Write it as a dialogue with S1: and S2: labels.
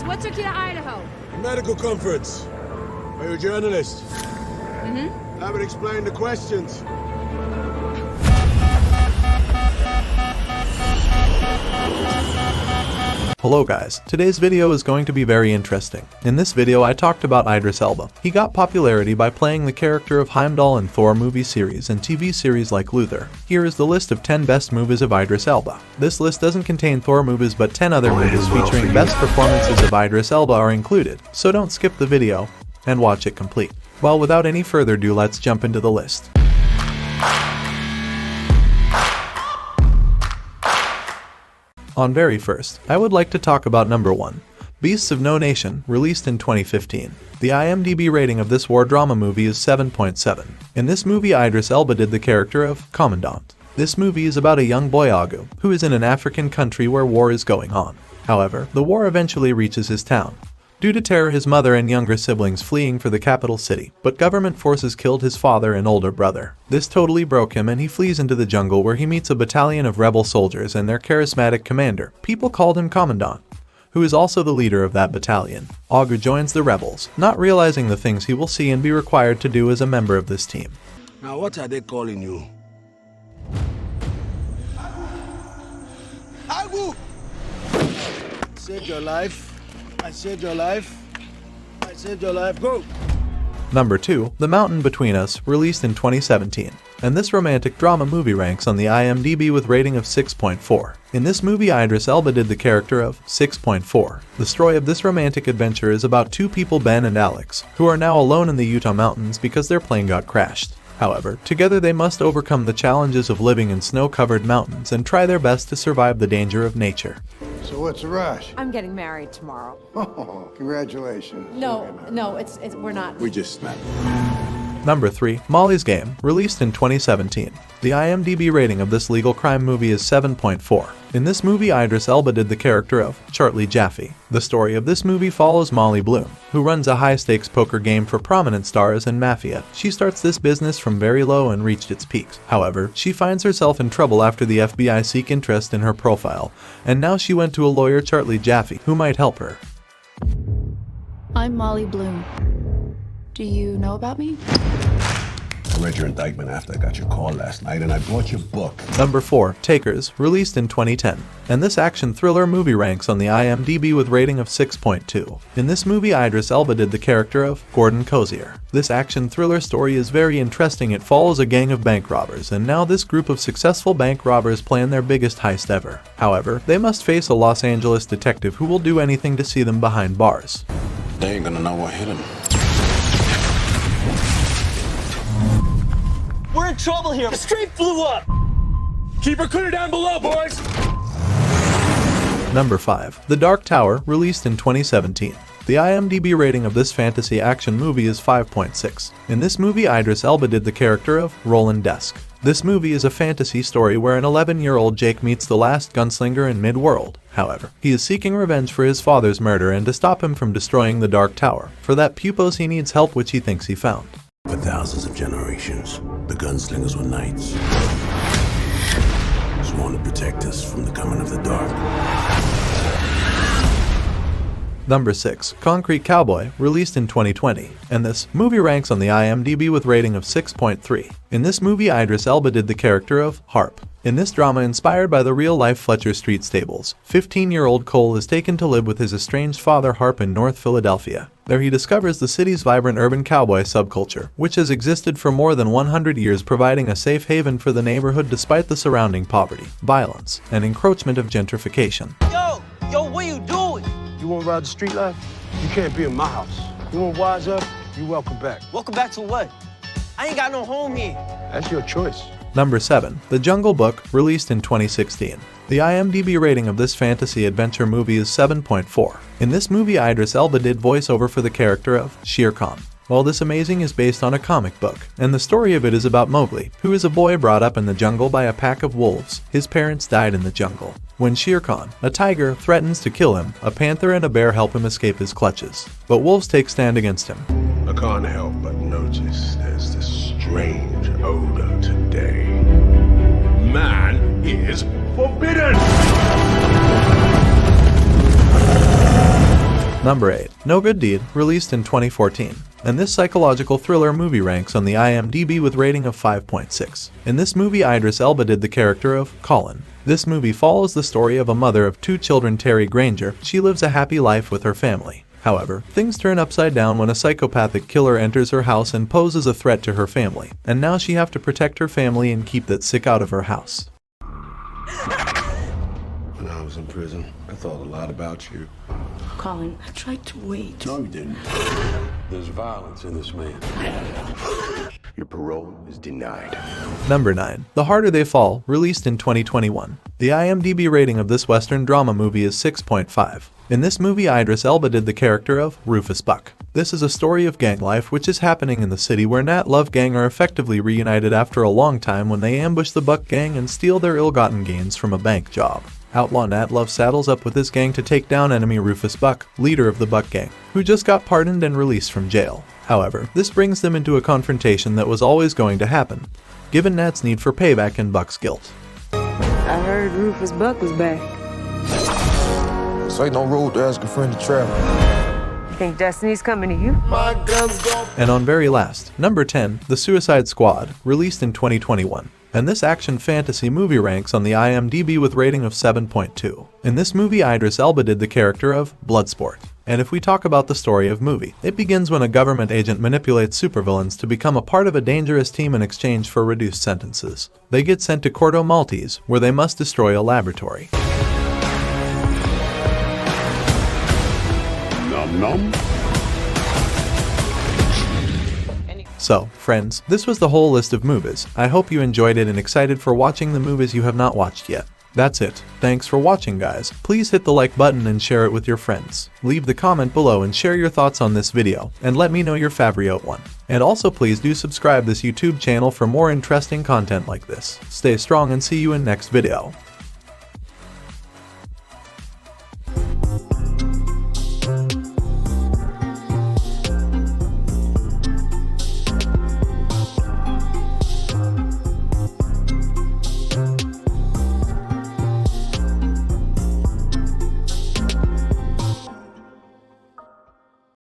S1: what took you to Idaho?
S2: A medical conference. Are you a journalist?
S1: Mm-hmm.
S2: That would explain the questions.
S3: Hello guys, today's video is going to be very interesting. In this video I talked about Idris Elba. He got popularity by playing the character of Heimdall in Thor movie series and TV series like Luther. Here is the list of 10 best movies of Idris Elba. This list doesn't contain Thor movies, but 10 other movies featuring best performances of Idris Elba are included, so don't skip the video and watch it complete. Well, without any further ado, let's jump into the list. On very first, I would like to talk about number 1, Beasts of No Nation, released in 2015. The IMDb rating of this war drama movie is 7.7. In this movie, Idris Elba did the character of Commandant. This movie is about a young boy Agu, who is in an African country where war is going on. However, the war eventually reaches his town. Due to terror, his mother and younger siblings fleeing for the capital city, but government forces killed his father and older brother. This totally broke him and he flees into the jungle where he meets a battalion of rebel soldiers and their charismatic commander. People called him Commandant, who is also the leader of that battalion. Agu joins the rebels, not realizing the things he will see and be required to do as a member of this team.
S2: Now what are they calling you? Agu! Saved your life. I saved your life. I saved your life. Go!
S3: Number 2, The Mountain Between Us, released in 2017. And this romantic drama movie ranks on the IMDb with rating of 6.4. In this movie, Idris Elba did the character of 6.4. The story of this romantic adventure is about two people, Ben and Alex, who are now alone in the Utah mountains because their plane got crashed. However, together they must overcome the challenges of living in snow-covered mountains and try their best to survive the danger of nature.
S4: So what's the rush?
S1: I'm getting married tomorrow.
S4: Oh, congratulations.
S1: No, it's we're not.
S2: We just snapped.
S3: Number 3, Molly's Game, released in 2017. The IMDb rating of this legal crime movie is 7.4. In this movie, Idris Elba did the character of Charlie Jaffe. The story of this movie follows Molly Bloom, who runs a high-stakes poker game for prominent stars and mafia. She starts this business from very low and reached its peaks. However, she finds herself in trouble after the FBI seek interest in her profile, and now she went to a lawyer, Charlie Jaffe, who might help her.
S5: I'm Molly Bloom. Do you know about me?
S6: I read your indictment after I got your call last night, and I bought your book.
S3: Number 4, Takers, released in 2010. And this action thriller movie ranks on the IMDb with rating of 6.2. In this movie, Idris Elba did the character of Gordon Cozier. This action thriller story is very interesting. It follows a gang of bank robbers, and now this group of successful bank robbers plan their biggest heist ever. However, they must face a Los Angeles detective who will do anything to see them behind bars.
S6: They ain't gonna know what hit him.
S7: We're in trouble here. The street blew up.
S2: Keep her clear down below, boys!
S3: Number 5, The Dark Tower, released in 2017. The IMDb rating of this fantasy action movie is 5.6. In this movie, Idris Elba did the character of Roland Desk. This movie is a fantasy story where an 11-year-old Jake meets the last gunslinger in mid-world. However, he is seeking revenge for his father's murder, and to stop him from destroying the Dark Tower. For that purpose, he needs help, which he thinks he found.
S6: For thousands of generations, the gunslingers were knights, sworn to protect us from the coming of the dark.
S3: Number 6, Concrete Cowboy, released in 2020, and this movie ranks on the IMDb with rating of 6.3. In this movie, Idris Elba did the character of Harp. In this drama inspired by the real-life Fletcher Street stables, 15-year-old Cole is taken to live with his estranged father Harp in North Philadelphia. There he discovers the city's vibrant urban cowboy subculture, which has existed for more than 100 years, providing a safe haven for the neighborhood despite the surrounding poverty, violence, and encroachment of gentrification.
S7: Yo, what are you doing?
S2: You want to ride the street life? You can't be in my house. You want to wise up? You're welcome back.
S7: Welcome back to what? I ain't got no home here.
S2: That's your choice.
S3: Number 7, The Jungle Book, released in 2016. The IMDb rating of this fantasy adventure movie is 7.4. In this movie, Idris Elba did voiceover for the character of Shere Khan. While this amazing is based on a comic book, and the story of it is about Mowgli, who is a boy brought up in the jungle by a pack of wolves. His parents died in the jungle. When Shere Khan, a tiger, threatens to kill him, a panther and a bear help him escape his clutches. But wolves take stand against him.
S2: I can't help but notice there's this strange odor today. Man is forbidden!
S3: Number 8. No Good Deed, released in 2014. And this psychological thriller movie ranks on the IMDb with rating of 5.6. In this movie, Idris Elba did the character of Colin. This movie follows the story of a mother of 2 children, Terry Granger. She lives a happy life with her family. However, things turn upside down when a psychopathic killer enters her house and poses a threat to her family. And now she have to protect her family and keep that sick out of her house.
S6: When I was in prison, I thought a lot about you.
S5: Colin, I tried to wait.
S6: No, you didn't. There's violence in this man. Your parole is denied.
S3: Number 9. The Harder They Fall, released in 2021. The IMDb rating of this Western drama movie is 6.5. In this movie, Idris Elba did the character of Rufus Buck. This is a story of gang life which is happening in the city where Nat Love Gang are effectively reunited after a long time when they ambush the Buck Gang and steal their ill-gotten gains from a bank job. Outlaw Nat Love saddles up with his gang to take down enemy Rufus Buck, leader of the Buck Gang, who just got pardoned and released from jail. However, this brings them into a confrontation that was always going to happen, given Nat's need for payback and Buck's guilt.
S8: I heard Rufus Buck was back.
S9: This ain't no road to ask a friend to travel.
S8: You think Destiny's coming to you?
S3: And on very last, number 10, The Suicide Squad, released in 2021. And this action fantasy movie ranks on the IMDb with rating of 7.2. In this movie, Idris Elba did the character of Bloodsport. And if we talk about the story of movie, it begins when a government agent manipulates supervillains to become a part of a dangerous team in exchange for reduced sentences. They get sent to Corto Maltese, where they must destroy a laboratory.
S6: Num num.
S3: So, friends, this was the whole list of movies. I hope you enjoyed it and excited for watching the movies you have not watched yet. That's it. Thanks for watching, guys. Please hit the like button and share it with your friends. Leave the comment below and share your thoughts on this video, and let me know your favorite one. And also please do subscribe this YouTube channel for more interesting content like this. Stay strong and see you in next video.